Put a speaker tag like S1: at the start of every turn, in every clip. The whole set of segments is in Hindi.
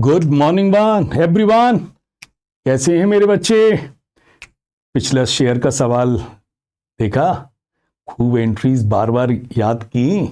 S1: Good morning everyone. कैसे हैं मेरे बच्चे? पिछला शेयर का सवाल देखा? खूब एंट्रीज बार बार याद की।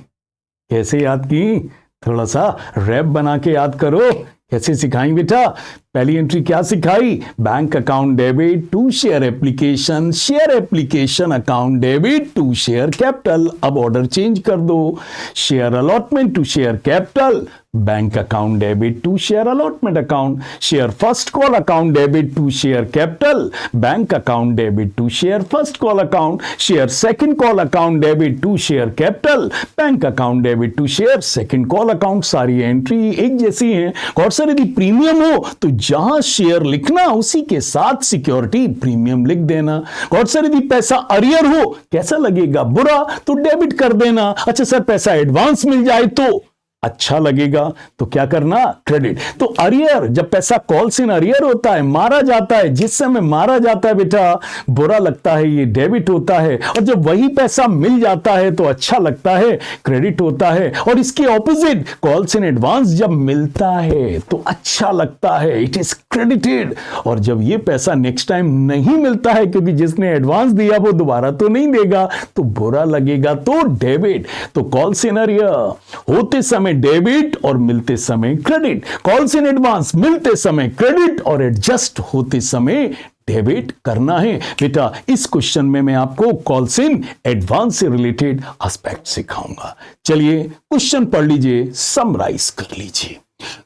S1: कैसे याद की? थोड़ा सा रैप बना के याद करो। कैसे सिखाई बेटा? पहली एंट्री क्या सिखाई? Bank account debit to share application account debit to share capital. अब ऑर्डर चेंज कर दो। Share allotment to share capital, bank account debit to share allotment account, share first call account debit to share capital, bank account debit to share first call account, share second call account debit to share capital, bank account debit to share second call account. सारी एंट्री एक जैसी हैं। और सर यदि प्रीमियम हो तो जहां शेयर लिखना उसी के साथ सिक्योरिटी प्रीमियम लिख देना। और सर यदि पैसा अरियर हो, कैसा लगेगा? बुरा, तो डेबिट कर देना। अच्छा सर पैसा एडवांस मिल जाए तो अच्छा लगेगा, तो क्या करना? क्रेडिट। तो अरियर, जब पैसा कॉल्स इन अरियर होता है, मारा जाता है, जिस समय मारा जाता है बेटा बुरा लगता है, ये डेबिट होता है। और जब वही पैसा मिल जाता है तो अच्छा लगता है, क्रेडिट होता है। और इसके ऑपोजिट, कॉल्स इन एडवांस जब मिलता है तो अच्छा लगता है, इट इज क्रेडिटेड। और जब ये पैसा नेक्स्ट टाइम नहीं मिलता है, क्योंकि जिसने एडवांस दिया वो दोबारा तो नहीं देगा, तो बुरा लगेगा, तो डेबिट। तो कॉल्स इन अरियर होते समय डेबिट और मिलते समय क्रेडिट, कॉल्स इन एडवांस मिलते समय क्रेडिट और एडजस्ट होते समय डेबिट करना है। बेटा इस क्वेश्चन में मैं आपको कॉल्स इन एडवांस से रिलेटेड एस्पेक्ट सिखाऊंगा। चलिए क्वेश्चन पढ़ लीजिए, समराइज कर लीजिए।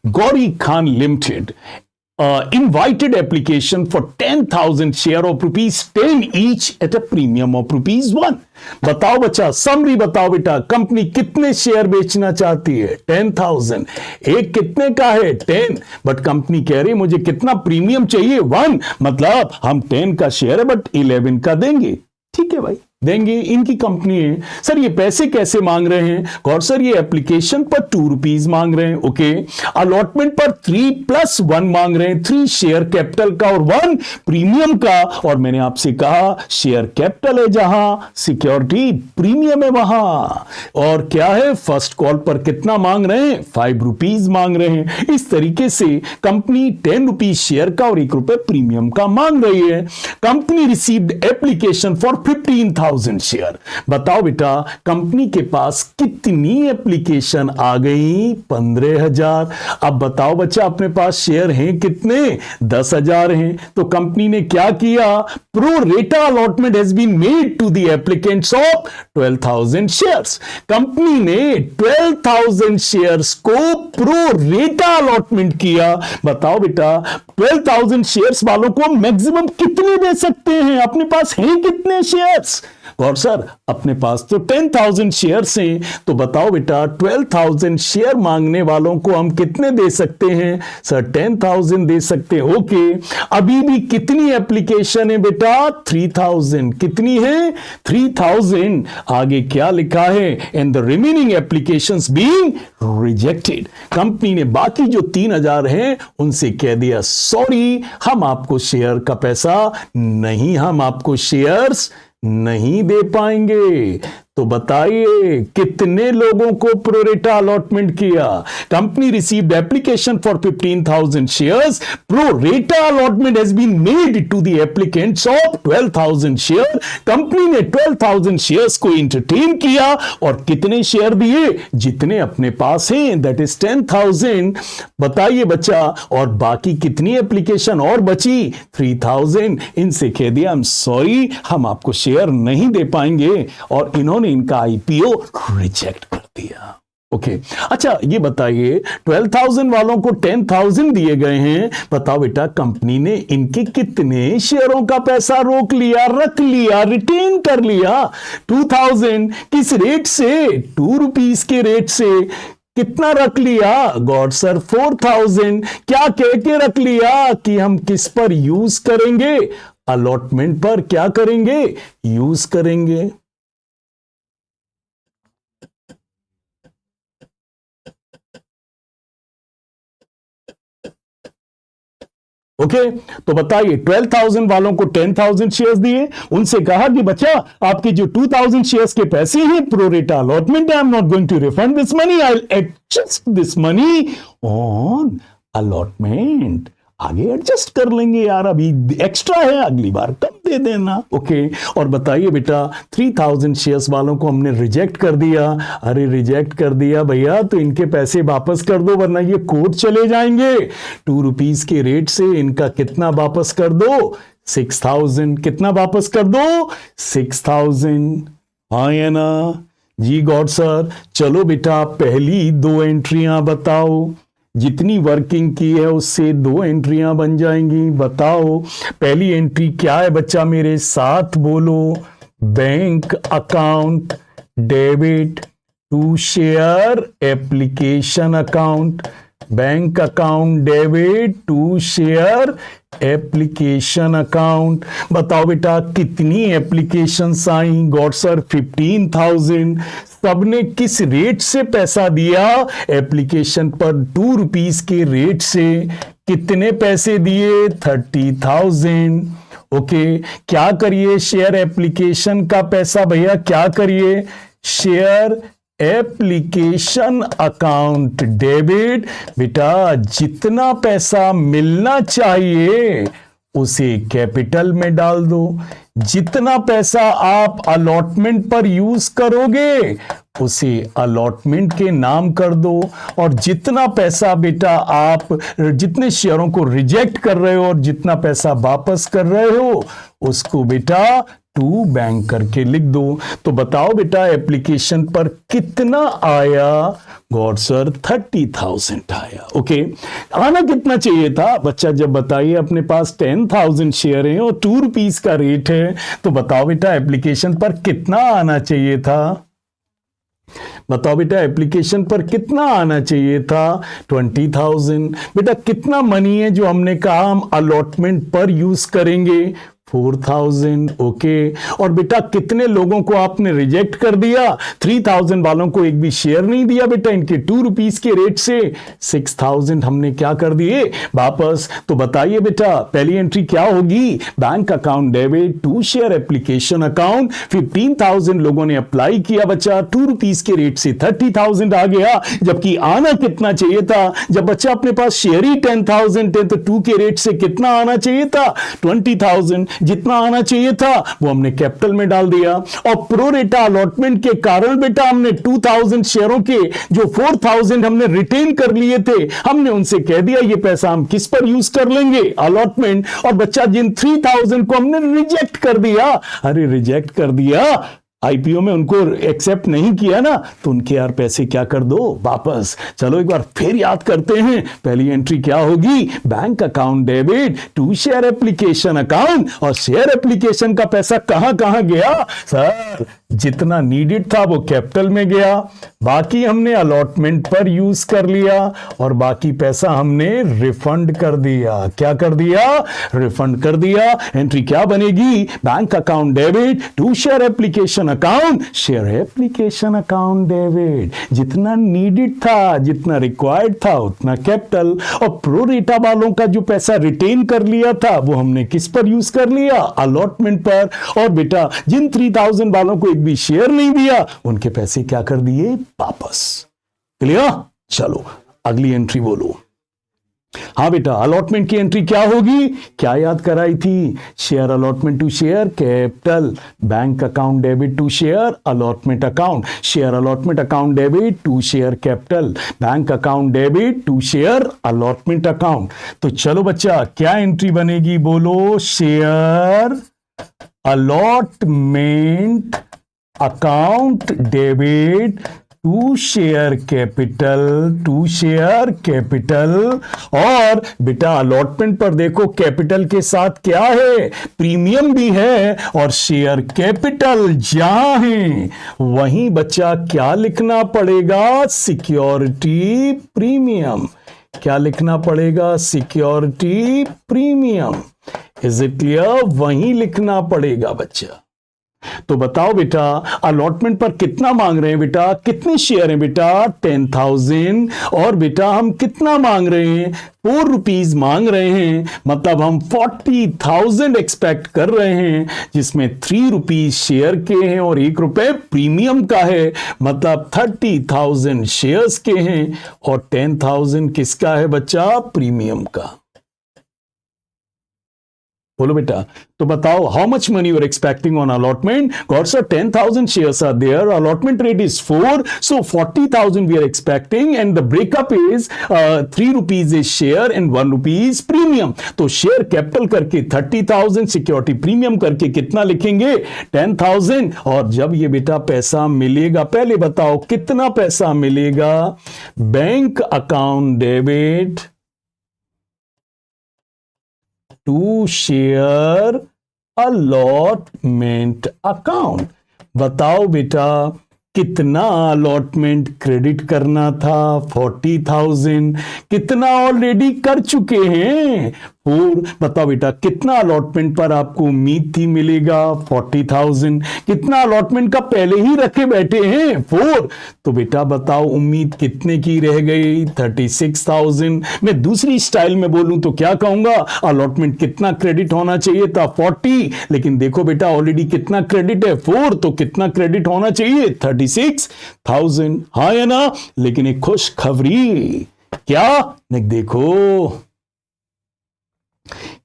S1: Gauri Khan limited invited application for 10,000 share of rupees 10 each at a premium of rupees 1। बताओ बच्चा, समरी बताओ बेटा, कंपनी कितने शेयर बेचना चाहती है? 10,000। एक कितने का है? 10। बट कंपनी कह रही मुझे कितना प्रीमियम चाहिए? 1। मतलब हम 10 का शेयर है बट 11 का देंगे। ठीक है भाई, देंगे, इनकी कंपनी है। सर ये पैसे कैसे मांग रहे हैं? और सर ये एप्लीकेशन पर 2 रुपीज मांग रहे हैं। ओके, अलॉटमेंट पर 3+1 मांग रहे हैं, 3 शेयर कैपिटल का और 1 प्रीमियम का। और मैंने आपसे कहा शेयर कैपिटल है जहां, सिक्योरिटी प्रीमियम है वहां। और क्या है? फर्स्ट कॉल पर कितना मांग रहे हैं? 5 रुपीज मांग रहे हैं। इस तरीके से कंपनी 10 रुपीज शेयर का और 1 रुपए प्रीमियम का मांग रही है। Company received application for 15,000 share. बताओ बेटा कंपनी के पास कितनी एप्लीकेशन आ गई? 15,000। अब बताओ बच्चा अपने पास शेयर हैं कितने? 10,000 हैं। तो कंपनी ने क्या किया? Pro rata allotment has been made to the applicants of 12,000 shares. Company ने 12,000 शेयर्स को प्रो रेटा अलॉटमेंट किया। बताओ बेटा 12,000 शेयर्स वालों को मैक्सिमम कितने दे सकते हैं? अपने पास हैं कितने शेयर्स? और सर अपने पास तो 10,000 शेयर्स हैं, तो बताओ बेटा 12,000 शेयर मांगने वालों को हम कितने दे सकते हैं? सर 10,000 दे सकते हैं। ओके, अभी भी कितनी एप्लीकेशन है बेटा? 3,000। कितनी है? 3,000। आगे क्या लिखा है? And the remaining applications being rejected. Company ने बाकी जो 3,000 हैं उनसे कह दिया सॉरी, हम आपको शेयर का पैसा नहीं, हम आपको शेयर्स नहीं दे पाएंगे। तो बताइए कितने लोगों को प्रोरेटा अलॉटमेंट किया? Company received application for 15,000 shares. Pro rata allotment has been made to the applicants of 12,000 share. Company ने 12,000 शेयर्स को एंटरटेन किया और कितने शेयर दिए? जितने अपने पास हैं, दैट इज 10,000। बताइए बच्चा, और बाकी कितनी एप्लीकेशन और बची? 3,000। इनसे कह दिया आई एम सॉरी, हम आपको शेयर नहीं दे पाएंगे, और इन्होंने इनका आईपीओ रिजेक्ट कर दिया। ओके, अच्छा ये बताइए 12,000 वालों को 10,000 दिए गए हैं। बताओ बेटा कंपनी ने इनके कितने शेयरों का पैसा रोक लिया, रख लिया, रिटेन कर लिया? 2,000। किस रेट से? 2 रुपीज के रेट से। कितना रख लिया? God sir 4,000। क्या कह के रख लिया? कि हम किस पर यूज करेंगे? अलॉटमेंट पर क्या करेंगे? यूज करेंगे। ओके, तो बताइए 12,000 वालों को 10,000 शेयर्स दिए, उनसे कहा कि बच्चा आपके जो 2,000 शेयर्स के पैसे हैं pro rata allotment, I am not going to refund this money, I will adjust this money on allotment आगे एडजस्ट कर लेंगे यार, अभी एक्स्ट्रा है, अगली बार कम दे देना। ओके, और बताइए बेटा 3000 शेयर्स वालों को हमने रिजेक्ट कर दिया। अरे रिजेक्ट कर दिया भैया तो इनके पैसे वापस कर दो, वरना ये कोर्ट चले जाएंगे। 2 रुपीज के रेट से इनका कितना वापस कर दो? 6000। कितना वापस कर दो? 6000। हाँ या ना जी गॉड सर। चलो बेटा पहली 2 एंट्रियां बताओ, जितनी वर्किंग की है उससे 2 एंट्रियां बन जाएंगी। बताओ पहली एंट्री क्या है बच्चा, मेरे साथ बोलो। Bank account debit to share application account. Bank account debit to share application account. बताओ बेटा कितनी एप्लीकेशंस आई? God sir 15,000। सबने किस रेट से पैसा दिया? एप्लीकेशन पर 2 रुपीस के रेट से। कितने पैसे दिए? 30,000। ओके, क्या करिए शेयर एप्लीकेशन का पैसा भैया, क्या करिए? Share application account debit. बेटा जितना पैसा मिलना चाहिए उसे कैपिटल में डाल दो। जितना पैसा आप अलॉटमेंट पर यूज करोगे उसे अलॉटमेंट के नाम कर दो, और जितना पैसा बेटा आप जितने शेयरों को रिजेक्ट कर रहे हो और जितना पैसा वापस कर रहे हो उसको बेटा टू बैंक करके लिख दो। तो बताओ बेटा एप्लीकेशन पर कितना आया? गॉड सर 30,000 आया। ओके, आना कितना चाहिए था बच्चा? जब बताइए अपने पास 10,000 शेयर हैं और 2 रुपीस का रेट है, तो बताओ बेटा एप्लीकेशन पर कितना आना चाहिए था? बताओ बेटा एप्लीकेशन पर कितना आना चाहिए था? 20,000। बेटा कितना मनी है जो हमने कहा हम अलॉटमेंट पर यूज करेंगे? 4,000। ओके, और बेटा कितने लोगों को आपने रिजेक्ट कर दिया? 3,000 वालों को एक भी शेयर नहीं दिया बेटा, इनके 2 रुपीस के रेट से 6,000 हमने क्या कर दिए? वापस। तो बताइए बेटा पहली एंट्री क्या होगी? Bank account debit to share application account. 15,000 लोगों ने अप्लाई किया बच्चा, 2 रुपीस के रेट से 30,000 आ गया, जबकि आना कितना चाहिए था? जब बच्चा अपने पास शेयर ही 10,000 है तो 2 के रेट से कितना आना चाहिए था? 20,000। जितना आना चाहिए था वो हमने कैपिटल में डाल दिया, और प्रोरेटा अलॉटमेंट के कारण बेटा हमने 2,000 शेयरों के जो 4,000 हमने रिटेन कर लिए थे, हमने उनसे कह दिया ये पैसा हम किस पर यूज कर लेंगे? अलॉटमेंट। और बच्चा जिन 3,000 को हमने रिजेक्ट कर दिया, अरे रिजेक्ट कर दिया, आईपीओ में उनको एक्सेप्ट नहीं किया ना, तो उनके यार पैसे क्या कर दो? वापस। चलो एक बार फिर याद करते हैं, पहली एंट्री क्या होगी? Bank account debit to share application account. और शेयर एप्लीकेशन का पैसा कहां कहां गया? सर जितना नीडेड था वो कैपिटल में गया, बाकी हमने अलॉटमेंट पर यूज कर लिया, और बाकी पैसा हमने रिफंड कर दिया। क्या कर दिया? रिफंड कर दिया। एंट्री क्या बनेगी? Bank account debit to share application account, share application account debit. जितना नीडेड था, जितना रिक्वायर्ड था उतना कैपिटल, और प्रोरेटा वालों का जो पैसा रिटेन कर लिया था वो हमने किस पर यूज कर लिया? अलॉटमेंट पर। और बेटा जिन 3,000 वालों को एक भी शेयर नहीं दिया उनके पैसे क्या कर दिए? वापस। क्लियर? चलो अगली एंट्री बोलो। हाँ बेटा अलॉटमेंट की एंट्री क्या होगी? क्या याद कराई थी? Share allotment to share capital, bank account debit to share allotment account, share allotment account debit to share capital, bank account debit to share allotment account. तो चलो बच्चा क्या एंट्री बनेगी? बोलो। Share allotment account debit to share capital, to share capital. और बेटा अलॉटमेंट पर देखो कैपिटल के साथ क्या है? प्रीमियम भी है, और शेयर कैपिटल जहां है वहीं बच्चा क्या लिखना पड़ेगा? Security premium. क्या लिखना पड़ेगा? Security premium. Is it clear? वहीं लिखना पड़ेगा बच्चा। तो बताओ बेटा अलॉटमेंट पर कितना मांग रहे हैं बेटा, कितने शेयर हैं बेटा 10,000 और बेटा हम कितना मांग रहे हैं 4 रुपीज मांग रहे हैं, मतलब हम 40,000 एक्सपेक्ट कर रहे हैं जिसमें 3 रुपीज शेयर के हैं और 1 रुपए प्रीमियम का है, मतलब 30,000 शेयर्स के हैं और 10,000 किसका है बच्चा, प्रीमियम का। बोलो बेटा, तो बताओ how much money you are expecting on allotment. गॉड sir 10,000 shares are there, allotment rate is 4, so 40,000 we are expecting and the breakup is 3 rupees is share and 1 rupees premium। तो शेयर कैपिटल करके 30,000, सिक्योरिटी प्रीमियम करके कितना लिखेंगे 10,000। और जब ये बेटा पैसा मिलेगा, पहले बताओ कितना पैसा मिलेगा, bank account debit to share allotment account. बताओ बेटा कितना अलॉटमेंट क्रेडिट करना था 40,000, कितना ऑलरेडी कर चुके हैं 4। बताओ बेटा कितना अलॉटमेंट पर आपको उम्मीद थी मिलेगा 40,000, कितना अलॉटमेंट का पहले ही रखे बैठे हैं 4। तो बेटा बताओ उम्मीद कितने की रह गई 36,000। मैं दूसरी स्टाइल में बोलूं तो क्या कहूंगा, अलॉटमेंट कितना क्रेडिट होना चाहिए था 40, लेकिन देखो बेटा ऑलरेडी कितना क्रेडिट है 4, तो कितना क्रेडिट होना चाहिए 36,000। हाँ या ना। लेकिन एक खुश खबरी, क्या देखो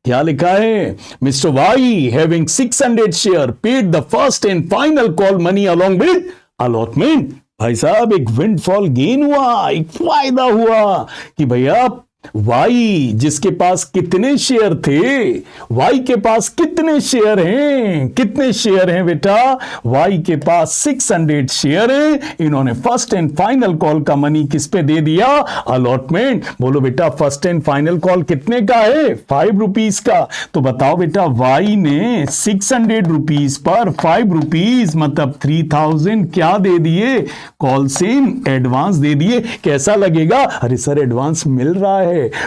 S1: क्या लिखा है, mister Y having 600 share paid the first and final call money along with allotment. भाई साहब एक विंडफॉल गेन हुआ, एक फायदा हुआ कि भैया वाई जिसके पास कितने शेयर थे, वाई के पास कितने शेयर हैं, कितने शेयर हैं बेटा, वाई के पास 600 शेयर हैं। इन्होंने फर्स्ट एंड फाइनल कॉल का मनी किस पे दे दिया, अलॉटमेंट। बोलो बेटा फर्स्ट एंड फाइनल कॉल कितने का है 5 रुपीज का। तो बताओ बेटा वाई ने 600 रुपीज पर 5 रुपीज मतलब 3,000 क्या दे दिए, कॉल से एडवांस दे दिए। कैसा लगेगा, अरे सर एडवांस मिल रहा है,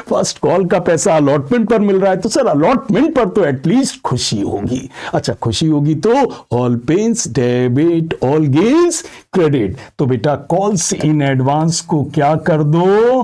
S1: फर्स्ट कॉल का पैसा अलॉटमेंट पर मिल रहा है, तो सर अलॉटमेंट पर तो एटलीस्ट खुशी होगी। अच्छा खुशी होगी तो all expenses debit all gains credit. तो बेटा कॉल्स इन एडवांस को क्या कर दो,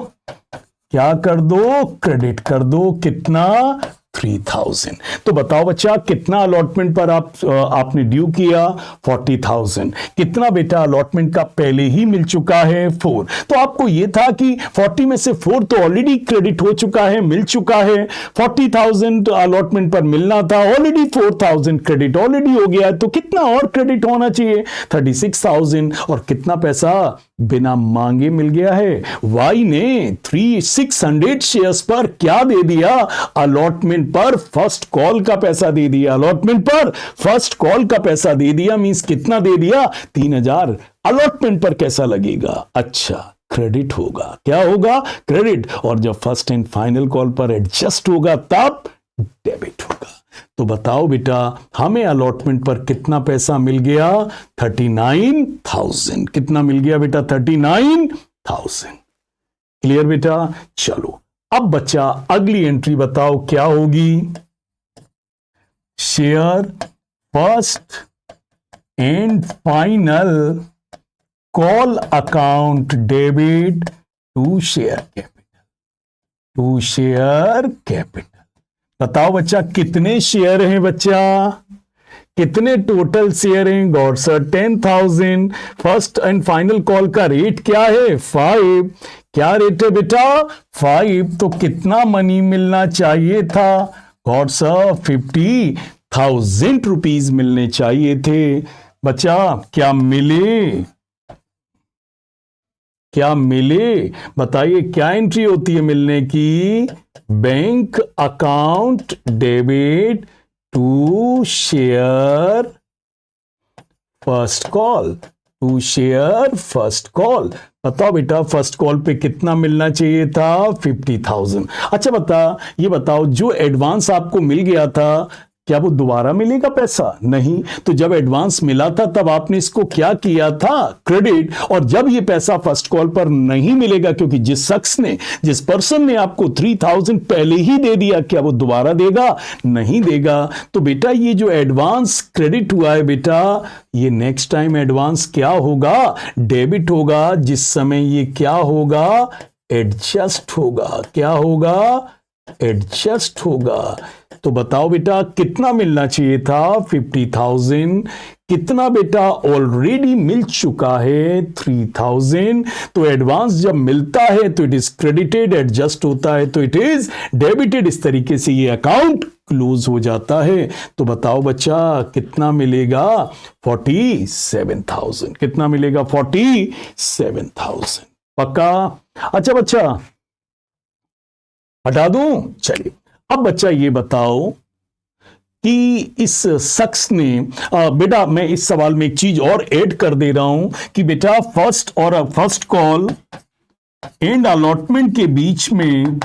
S1: क्रेडिट कर दो। कितना 3,000। तो बताओ बच्चा कितना अलॉटमेंट पर आपने ड्यू किया 40,000, कितना बेटा अलॉटमेंट का पहले ही मिल चुका है 4। तो आपको यह था कि 40 में से 4 तो ऑलरेडी क्रेडिट हो चुका है, मिल चुका है। 40,000 अलॉटमेंट पर मिलना था, ऑलरेडी 4,000 क्रेडिट ऑलरेडी हो गया है, तो कितना और क्रेडिट होना चाहिए 36,000। और कितना पैसा बिना मांगे मिल गया है, वाई ने 600 शेयर्स पर क्या दे दिया, अलॉटमेंट पर फर्स्ट कॉल का पैसा दे दिया, अलॉटमेंट पर फर्स्ट कॉल का पैसा दे दिया। मींस कितना दे दिया 3,000। अलॉटमेंट पर कैसा लगेगा, अच्छा क्रेडिट होगा। क्या होगा, क्रेडिट। और जब फर्स्ट एंड फाइनल कॉल पर एडजस्ट होगा तब डेबिट होगा। तो बताओ बेटा हमें अलॉटमेंट पर कितना पैसा मिल गया 39,000। कितना मिल गया बेटा 39,000। क्लियर बेटा। चलो अब बच्चा अगली एंट्री बताओ क्या होगी, share first and final call account debit to share capital. बताओ बच्चा कितने शेयर हैं बच्चा, कितने टोटल शेयर हैं, गॉड sir 10,000। First and final call का रेट क्या है 5। क्या रेट है बेटा 5। तो कितना मनी मिलना चाहिए था, गॉड सर 50,000 रुपीज मिलने चाहिए थे। बच्चा क्या मिले बताइए, क्या एंट्री होती है मिलने की, bank account debit to share first call. बताओ बेटा फर्स्ट कॉल पे कितना मिलना चाहिए था 50,000। अच्छा ये बताओ जो एडवांस आपको मिल गया था क्या वो दोबारा मिलेगा पैसा? नहीं। तो जब एडवांस मिला था तब आपने इसको क्या किया था? क्रेडिट। और जब ये पैसा फर्स्ट कॉल पर नहीं मिलेगा, क्योंकि जिस पर्सन ने आपको 3000 पहले ही दे दिया, क्या वो दोबारा देगा? नहीं देगा। तो बेटा ये जो एडवांस क्रेडिट हुआ है बेटा, ये नेक्स्ट टाइम एडवांस क्या होगा? डेबिट होगा। जिस समय ये क्या होगा? एडजस्ट होगा। क्या होगा? एडजस्ट होगा। तो बताओ बेटा कितना मिलना चाहिए था? 50,000। कितना बेटा ऑलरेडी मिल चुका है? 3000। तो एडवांस जब मिलता है तो इट इज क्रेडिटेड, एडजस्ट होता है तो इट इज डेबिटेड। इस तरीके से ये अकाउंट क्लोज हो जाता है। तो बताओ बच्चा कितना मिलेगा? 47,000। कितना मिलेगा? 47,000। पक्का? अच्छा बच्चा हटा दूं? चलिए अब बच्चा ये बताओ कि इस शख्स ने बेटा मैं इस सवाल में एक चीज और ऐड कर दे रहा हूं कि बेटा फर्स्ट कॉल एंड अलॉटमेंट के बीच में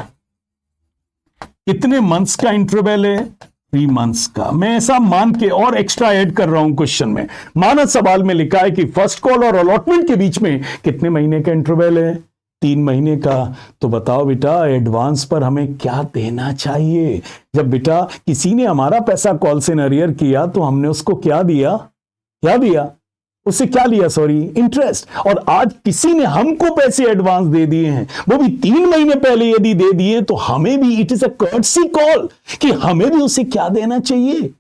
S1: कितने मंथ्स का इंटरवल है? 3 मंथ्स का। मैं ऐसा मान के और एक्स्ट्रा ऐड कर रहा हूं क्वेश्चन में। माना सवाल में लिखा है कि फर्स्ट कॉल और अलॉटमेंट के बीच में कितने महीने का इंटरवल है? 3 महीने का। तो बताओ बेटा एडवांस पर हमें क्या देना चाहिए? जब बेटा किसी ने हमारा पैसा कॉल से अरियर किया तो हमने उसको क्या दिया? क्या दिया? उससे क्या लिया? Sorry, interest. और आज किसी ने हमको पैसे एडवांस दे दिए हैं, वो भी 3 महीने पहले यदि दे दिए, तो हमें भी it is a courtesy call कि हमें भी उसे क्या देना चाहिए?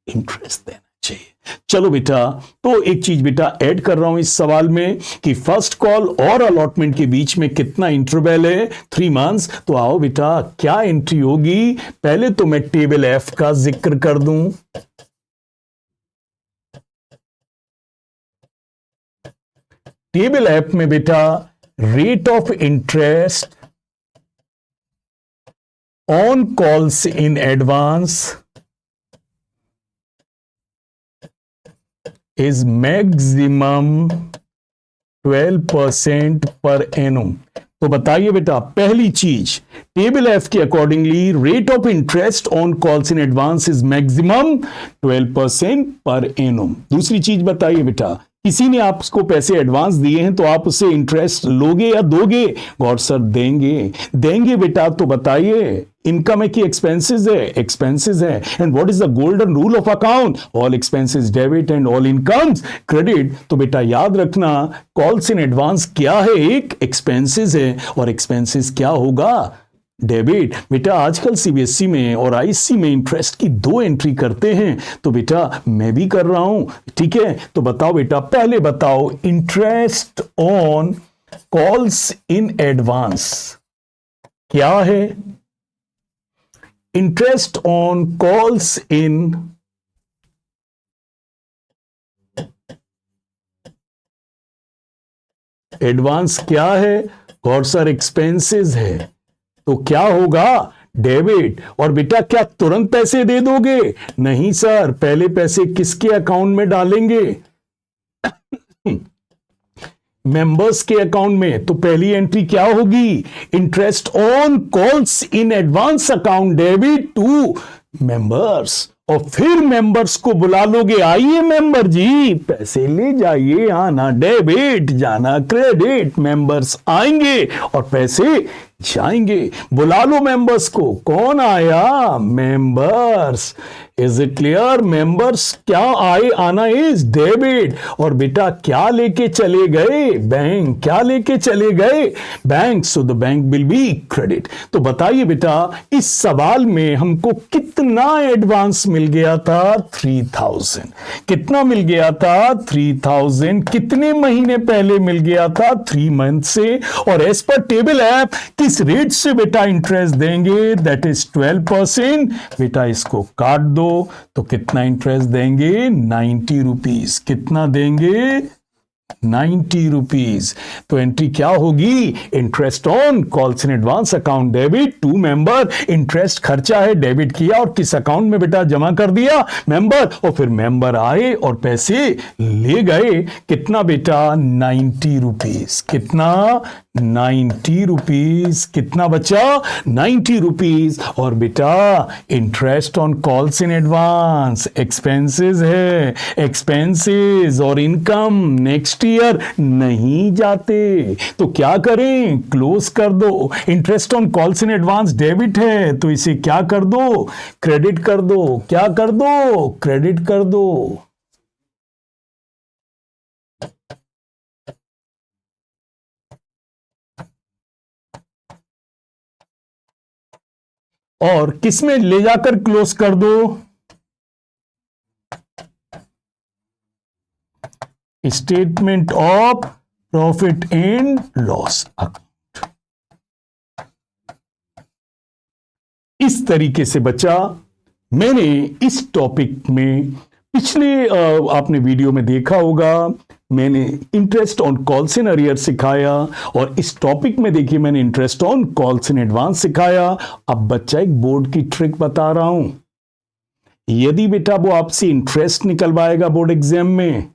S1: इंटरेस्ट देना चाहिए। चलो बेटा, तो एक चीज बेटा ऐड कर रहा हूं इस सवाल में कि फर्स्ट कॉल और अलॉटमेंट के बीच में कितना इंटरवल है? 3 मंथ्स। तो आओ बेटा क्या एंट्री होगी? पहले तो मैं टेबल एफ का जिक्र कर दूं। टेबल एफ में बेटा rate of interest on calls in advance is maximum 12% per annum। तो बताइए बेटा पहली चीज, टेबल एफ के accordingly rate of interest on calls in advance is maximum 12% per annum. दूसरी चीज बताइए बेटा, किसी ने आपको पैसे एडवांस दिए हैं तो आप उससे इंटरेस्ट लोगे या दोगे? गौर सर देंगे। देंगे बेटा। तो बताइए इनकम है कि एक्सपेंसेस है? एक्सपेंसेस है। And what is the golden rule of account? All expenses debit and all incomes credit. तो बेटा याद रखना कॉल्स इन एडवांस क्या है? एक एक्सपेंसेस है और एक्सपेंसेस क्या होगा? डेबिट। बेटा आजकल सीबीएसई में और आईएससी में इंटरेस्ट की 2 एंट्री करते हैं, तो बेटा मैं भी कर रहा हूं। ठीक है, तो बताओ बेटा, पहले बताओ interest on calls in advance क्या है? Interest on calls in advance क्या है? और सर एक्सपेंसेस है। तो क्या होगा? डेबिट। और बेटा क्या तुरंत पैसे दे दोगे? नहीं सर, पहले पैसे किसके अकाउंट में डालेंगे? मेंबर्स के अकाउंट में। तो पहली एंट्री क्या होगी? Interest on calls in advance account debit to members. और फिर मेंबर्स को बुला लोगे, आइए मेंबर जी पैसे ले जाइए, आना डेबिट जाना क्रेडिट। मेंबर्स आएंगे और पैसे जाएंगे। बुला लो मेंबर्स को। कौन आया? Members. Is it clear? Members क्या आए? आना इज डेबिट। और बेटा क्या लेके चले गए? बैंक। क्या लेके चले गए? Bank. So the bank will be credit. तो बताइए बेटा इस सवाल में हमको कितना एडवांस मिल गया था? 3000। कितना मिल गया था? 3000। कितने महीने पहले मिल गया था? 3 मंथ से। और एज पर टेबल ऐप किस रेट से बेटा इंटरेस्ट देंगे? That is 12%। बेटा इसको काट दो तो कितना इंटरेस्ट देंगे? 90 रुपीज। कितना देंगे? ₹90। तो एंट्री क्या होगी? Interest on calls in advance account debit to member. Interest खर्चा है, डेबिट किया और किस अकाउंट में बेटा जमा कर दिया? मेंबर। और फिर मेंबर आए और पैसे ले गए। कितना बेटा? ₹90। कितना? ₹90। कितना बचा? ₹90। और बेटा interest on calls in advance expenses है, एक्सपेंसेस और इनकम नेक्स्ट ईयर नहीं जाते। तो क्या करें? क्लोज कर दो। Interest on calls in advance debit है तो इसे क्या कर दो? क्रेडिट कर दो। क्या कर दो? क्रेडिट कर दो। और किसमें ले जाकर क्लोज कर दो? Statement of profit and loss account. इस तरीके से बच्चा मैंने इस टॉपिक में पिछले आपने वीडियो में देखा होगा, मैंने interest on calls in arrear सिखाया और इस टॉपिक में देखिए मैंने interest on calls in advance सिखाया। अब बच्चा एक बोर्ड की ट्रिक बता रहा हूं। यदि बेटा वो आपसे इंटरेस्ट निकलवाएगा बोर्ड एग्जाम में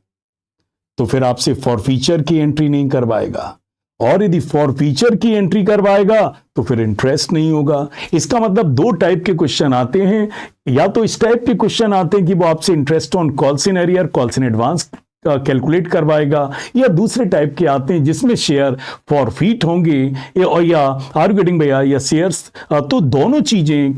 S1: तो फिर आपसे फॉर फीचर की एंट्री नहीं करवाएगा, और यदि फॉर फीचर की एंट्री करवाएगा तो फिर इंटरेस्ट नहीं होगा। इसका मतलब दो टाइप के क्वेश्चन आते हैं, या तो इस टाइप के क्वेश्चन आते हैं कि वो आपसे interest on calls in arrear, calls in advance calculate करवाएगा, या दूसरे टाइप के आते हैं जिसमें शेयर फॉरफीट होंगे या आर गेटिंग भैया या शेयर्स। तो दोनों चीजें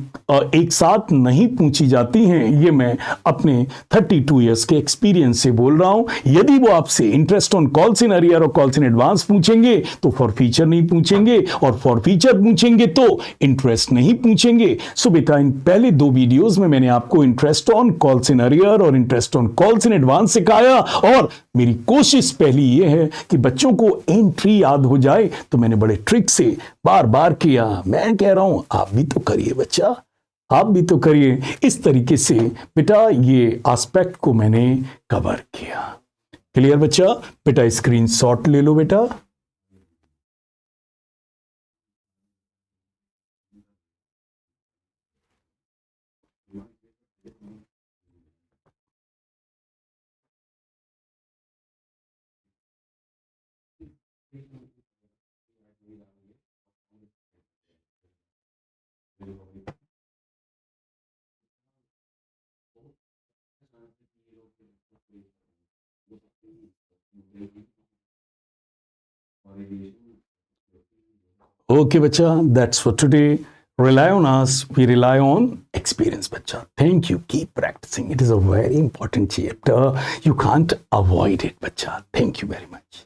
S1: एक साथ नहीं पूछी जाती हैं। ये मैं अपने 32 इयर्स के एक्सपीरियंस से बोल रहा हूं। यदि वो आपसे interest on calls in arrear और कॉल्स इन एडवांस पूछेंगे तो फॉर फीचर नहीं पूछेंगे, और फॉर फीचर पूछेंगे तो इंटरेस्ट नहीं पूछेंगे। सो बेटा इन पहले दो वीडियोस में मैंने आपको interest on calls in arrear और interest on calls in advance सिखाया, और मेरी कोशिश पहली यह है कि बच्चों को एंट्री याद हो जाए। तो मैंने बड़े ट्रिक से बार बार किया। मैं कह रहा हूं आप भी तो करिए बच्चा, आप भी तो करिए। इस तरीके से बेटा ये एस्पेक्ट को मैंने कवर किया। क्लियर बच्चा? बेटा स्क्रीनशॉट ले लो बेटा। Okay, bacha, that's for today. Rely on us, we rely on experience, bacha. Thank you. Keep practicing. It is a very important chapter. You can't avoid it, bacha. Thank you very much.